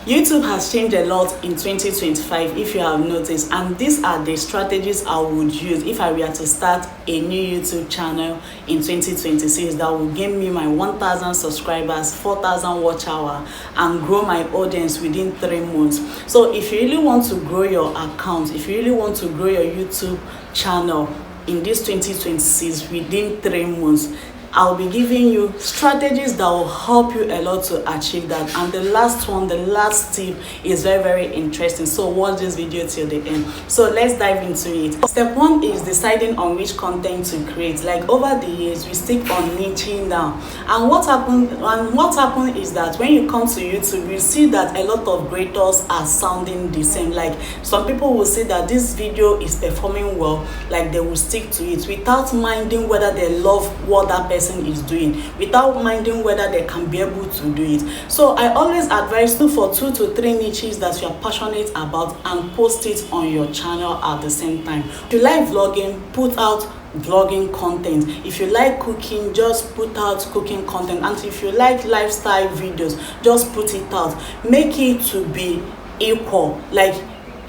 YouTube has changed a lot in 2025 if you have noticed, and these are the strategies I would use if I were to start a new YouTube channel in 2026 that will give me my 1,000 subscribers, 4,000 watch hour, and grow my audience within 3 months. So if you really want to grow your account, if you really want to grow your YouTube channel in this 2026 within 3 months, I'll be giving you strategies that will help you a lot to achieve that. And the last tip is very interesting, so watch this video till the end. So let's dive into it. Step 1 is deciding on which content to create. Like over the years, we stick on niching down, and what happened is that when you come to YouTube, you see that a lot of creators are sounding the same. Like some people will say that this video is performing well, like they will stick to it without minding whether they love what that person is doing, without minding whether they can be able to do it. So I always advise you for 2 to 3 niches that you are passionate about and post it on your channel at the same time. If you like vlogging, put out vlogging content. If you like cooking, just put out cooking content. And if you like lifestyle videos, just put it out. Make it to be equal. Like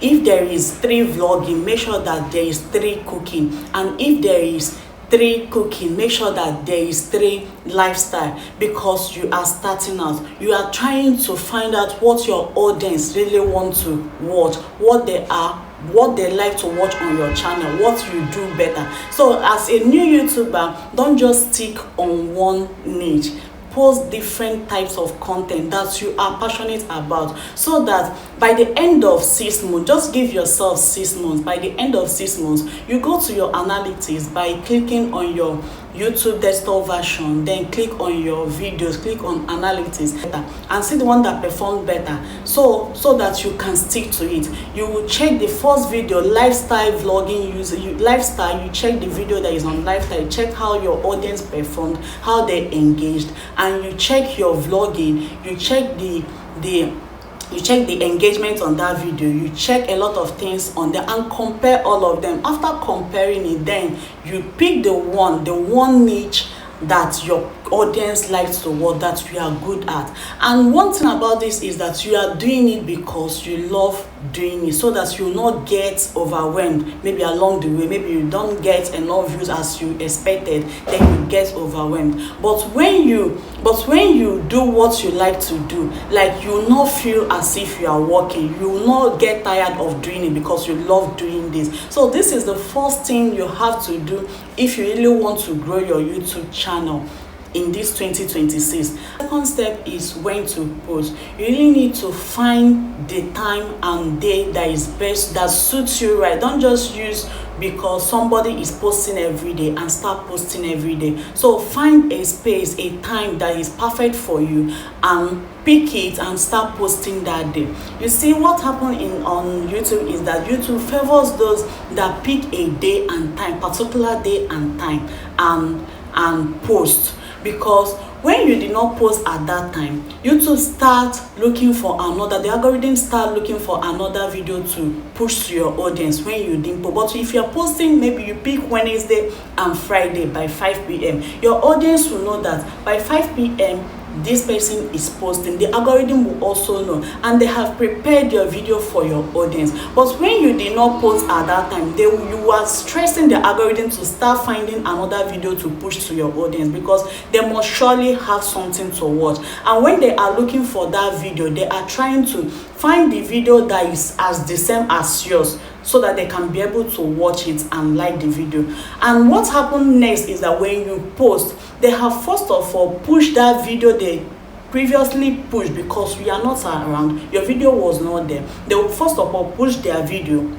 if there is 3 vlogging, make sure that there is 3 cooking, and if there is 3 cooking, make sure that there is 3 lifestyle, because you are starting out. You are trying to find out what your audience really want to watch, what they like to watch on your channel, what you do better. So as a new YouTuber, don't just stick on one niche. Post different types of content that you are passionate about, so that by the end of 6 months, just give yourself 6 months. By the end of 6 months, you go to your analytics by clicking on your YouTube desktop version, then click on your videos, click on analytics, and see the one that performed better, so that you can stick to it. You will check the first video, lifestyle vlogging, lifestyle. You check the video that is on lifestyle, check how your audience performed, how they engaged, and you check your vlogging, you check the engagement on that video, you check a lot of things on there and compare all of them. After comparing it, then you pick the one niche that your audience likes to watch, that you are good at. And one thing about this is that you are doing it because you love doing it, so that you will not get overwhelmed maybe along the way. Maybe you don't get enough views as you expected, then you get overwhelmed. But when you do what you like to do, like, you will not feel as if you are working. You will not get tired of doing it because you love doing this. So this is the first thing you have to do if you really want to grow your YouTube channel in this 2026. Second step is when to post. You really need to find the time and day that is best, that suits you right. Don't just use because somebody is posting every day and start posting every day. So find a space, a time that is perfect for you, and pick it and start posting that day. You see, what happened on YouTube is that YouTube favors those that pick a day and time, particular day and time, and post. Because when you did not post at that time, YouTube start looking for the algorithm start looking for another video to push to your audience when you didn't post. But if you're posting, maybe you pick Wednesday and Friday by 5 p.m, your audience will know that by 5 p.m, this person is posting. The algorithm will also know, and they have prepared your video for your audience. But when you did not post at that time, you are stressing the algorithm to start finding another video to push to your audience, because they must surely have something to watch. And when they are looking for that video, they are trying to find the video that is as the same as yours, so that they can be able to watch it and like the video. And what happened next is that when you post, they have first of all pushed that video they previously pushed, because we are not around, your video was not there. They will first of all push their video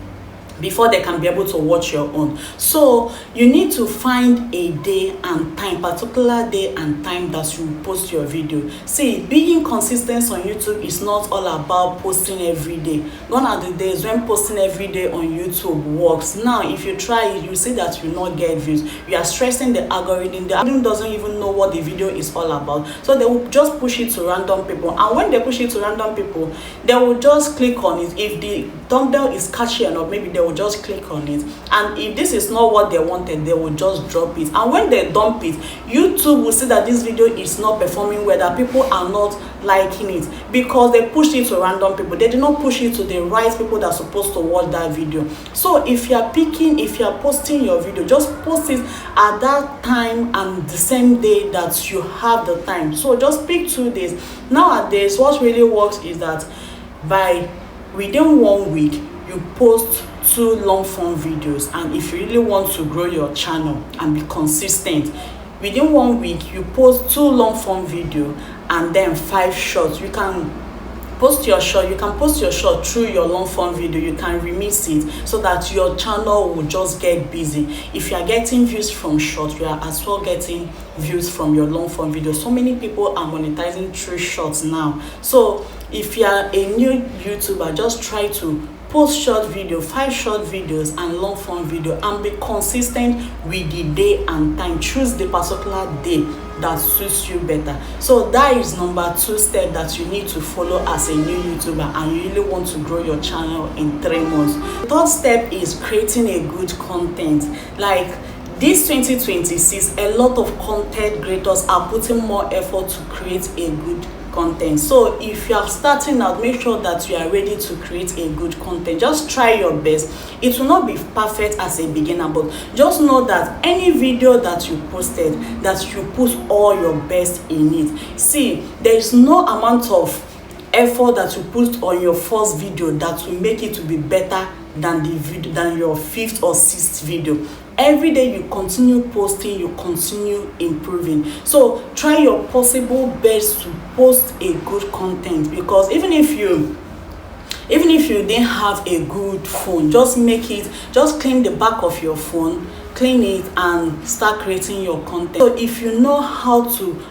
before they can be able to watch your own. So you need to find a day and time, particular day and time that you post your video. See, being consistent on YouTube is not all about posting every day. Gone are the days when posting every day on YouTube works. Now if you try it, you see that you will not get views. You are stressing the algorithm. The algorithm doesn't even know what the video is all about, so they will just push it to random people. And when they push it to random people, they will just click on it. If the thumbnail is catchy enough, maybe they will just click on it. And if this is not what they wanted, they will just drop it. And when they dump it, YouTube will see that this video is not performing well, that people are not liking it, because they pushed it to random people. They did not push it to the right people that are supposed to watch that video. So if you are posting your video, just post it at that time and the same day that you have the time. So just pick 2 days. Nowadays, what really works is that within 1 week you post 2 long form videos. And if you really want to grow your channel and be consistent, within 1 week you post 2 long form video and then 5 shorts. You can post your short through your long form video. You can remix it so that your channel will just get busy. If you are getting views from short, you are as well getting views from your long form video. So many people are monetizing through shorts now. So if you are a new YouTuber, just try to post short video, 5 short videos and long form video, and be consistent with the day and time. Choose the particular day that suits you better. So that is number 2 step that you need to follow as a new YouTuber and you really want to grow your channel in 3 months. The 3rd step is creating a good content. Like this 2026, a lot of content creators are putting more effort to create a good content. So if you are starting out, make sure that you are ready to create a good content. Just try your best. It will not be perfect as a beginner, but just know that any video that you posted, that you put all your best in it. See, there is no amount of effort that you put on your first video that will make it to be better than your 5th or 6th video. Every day you continue posting, you continue improving. So try your possible best to post a good content, because even if you didn't have a good phone, just clean the back of your phone, clean it and start creating your content. So if you know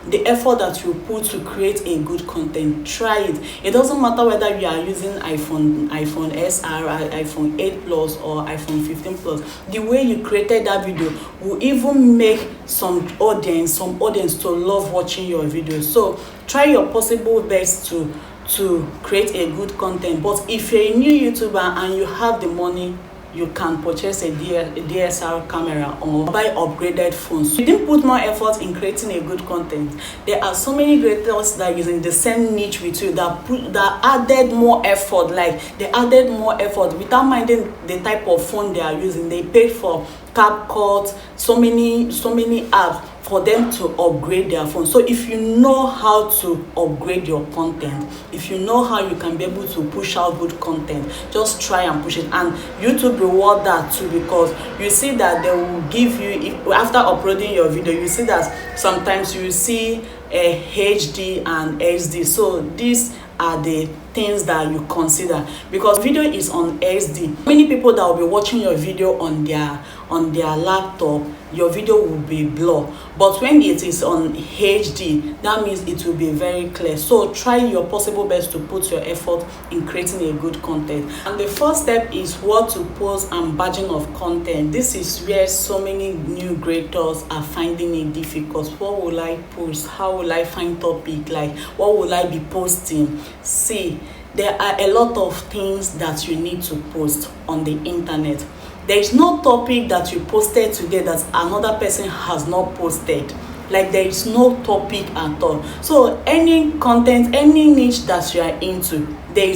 the effort that you put to create a good content, try it. It doesn't matter whether you are using iPhone SR, iPhone 8 Plus or iPhone 15 Plus. The way you created that video will even make some audience to love watching your videos. So try your possible best to create a good content. But if you're a new YouTuber and you have the money, you can purchase a DSLR camera or buy upgraded phones. You didn't put more effort in creating a good content. There are so many creators that are using the same niche with you that added more effort. Like they added more effort without minding the type of phone they are using. They paid for CapCut, so many apps for them to upgrade their phone. So if you know how to upgrade your content, if you know how you can be able to push out good content, just try and push it. And YouTube reward that too, because you see that they will give you, after uploading your video, you see that sometimes you see a HD and SD. So these are the things that you consider, because video is on SD. Many people that will be watching your video on their laptop, your video will be blurred, but when it is on HD, that means it will be very clear. So try your possible best to put your effort in creating a good content. And the first step is what to post and badging of content. This is where so many new creators are finding it difficult. What will I post? How will I find topic? Like, what will I be posting? See, there are a lot of things that you need to post on the internet. There is no topic that you posted today that another person has not posted. Like, there is no topic at all. So any content, any niche that you are into, there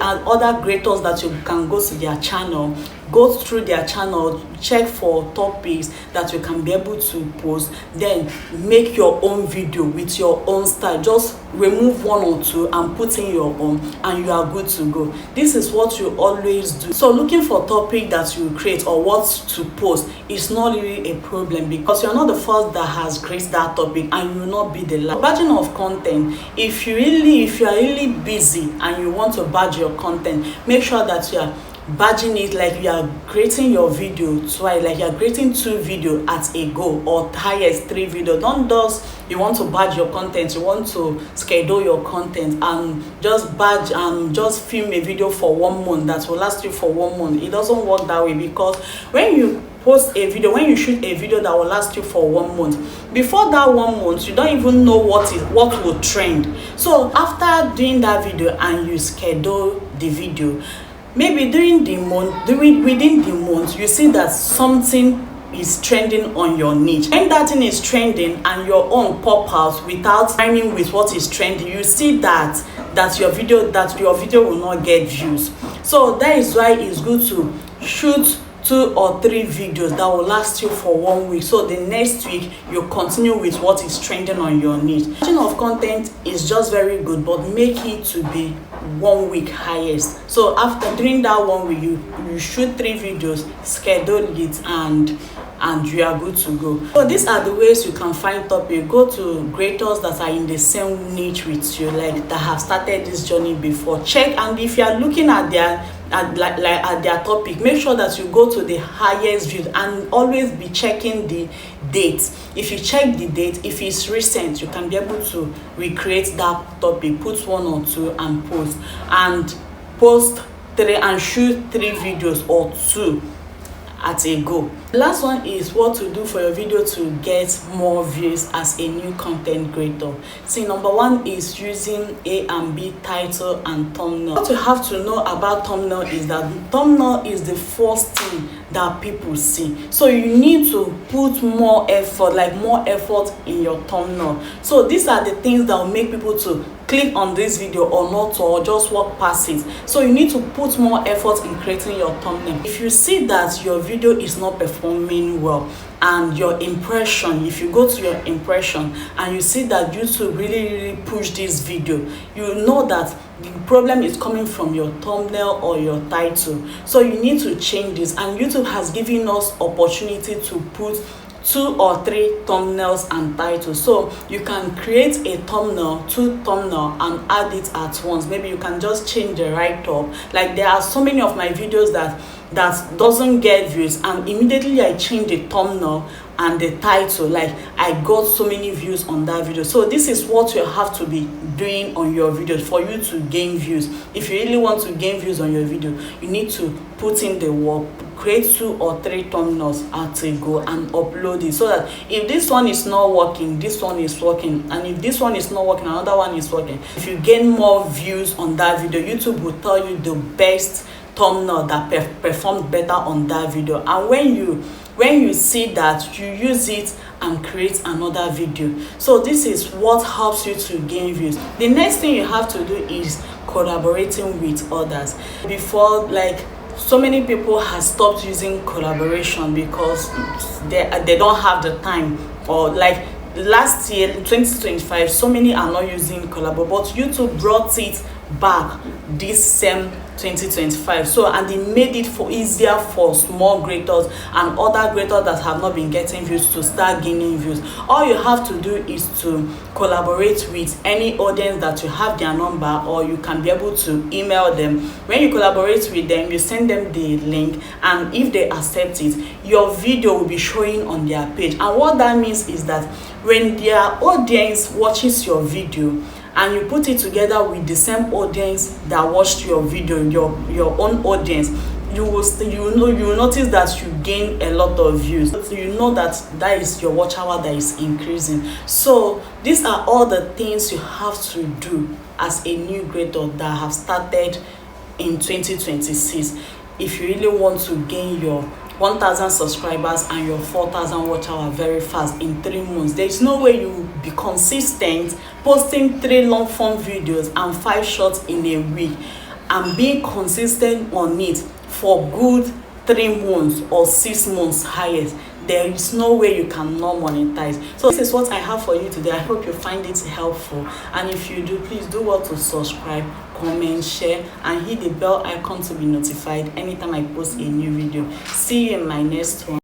are other creators that you can go to their channel, go through their channel, check for topics that you can be able to post, then make your own video with your own style. Just remove 1 or 2 and put in your own, and you are good to go. This is what you always do. So looking for topic that you create or what to post is not really a problem, because you're not the first that has created that topic, and you will not be the last. Badging of content, if you are really busy and you want to badge your content, make sure that you are badging it like you are creating your video twice, like you are creating 2 videos at a go, or highest 3 videos. Don't just, you want to badge your content, you want to schedule your content and just badge and just film a video for 1 month that will last you for 1 month. It doesn't work that way, because when you post a video, when you shoot a video that will last you for 1 month, before that 1 month you don't even know what will trend. So after doing that video and you schedule the video, maybe during the month, within the month, you see that something is trending on your niche. When that thing is trending and your own pop out without timing with what is trending, you see that your video will not get views. So that is why it's good to shoot 2 or 3 videos that will last you for 1 week, so the next week you continue with what is trending on your niche. Creation of content is just very good, but make it to be 1 week highest. So after during that 1 week, you shoot 3 videos, schedule it, and you are good to go. So these are the ways you can find topic. Go to creators that are in the same niche with you, like that have started this journey before. Check, and if you are looking at their topic, make sure that you go to the highest views, and always be checking the date. If you check the date, if it's recent, you can be able to recreate that topic, put 1 or 2 and post 3 and shoot 3 videos or 2 at a go. The last one is what to do for your video to get more views as a new content creator. See, number 1 is using A and B title and thumbnail. What you have to know about thumbnail is that thumbnail is the first thing that people see. So you need to put more effort in your thumbnail. So these are the things that will make people to click on this video or not, or just walk past it. So you need to put more effort in creating your thumbnail. If you see that your video is not performing well, and your impression, if you go to your impression and you see that YouTube really push this video, you know that the problem is coming from your thumbnail or your title. So you need to change this, and YouTube has given us opportunity to put 2 or 3 thumbnails and titles. So you can create a thumbnail, 2 thumbnail, and add it at once. Maybe you can just change the right top. Like, there are so many of my videos that doesn't get views, and immediately I change the thumbnail and the title, like I got so many views on that video. So this is what you have to be doing on your videos for you to gain views. If you really want to gain views on your video, you need to put in the work, create 2 or 3 thumbnails at a go, and upload it, so that if this one is not working, this one is working, and if this one is not working, another one is working. If you gain more views on that video, YouTube will tell you the best thumbnail that performed better on that video, and when you see that, you use it and create another video. So this is what helps you to gain views. The next thing you have to do is collaborating with others. Before, like, so many people have stopped using collaboration because they don't have the time, or like last year 2025, so many are not using collabo, but YouTube brought it back this same 2025. So, and they made it easier for small creators and other creators that have not been getting views to start gaining views. All you have to do is to collaborate with any audience that you have their number, or you can be able to email them. When you collaborate with them, you send them the link, and if they accept it, your video will be showing on their page. And what that means is that when their audience watches your video and you put it together with the same audience that watched your video, your own audience, you will notice that you gain a lot of views. You know that is your watch hour that is increasing. So these are all the things you have to do as a new creator that have started in 2026 if you really want to gain your 1,000 subscribers and your 4,000 watch hour very fast in 3 months. There is no way you will be consistent posting 3 long form videos and 5 shorts in a week, and being consistent on it for good 3 months or 6 months highest. There is no way you cannot monetize. So this is what I have for you today. I hope you find it helpful, and if you do, please do well to subscribe, comment, share, and hit the bell icon to be notified anytime I post a new video. See you in my next one.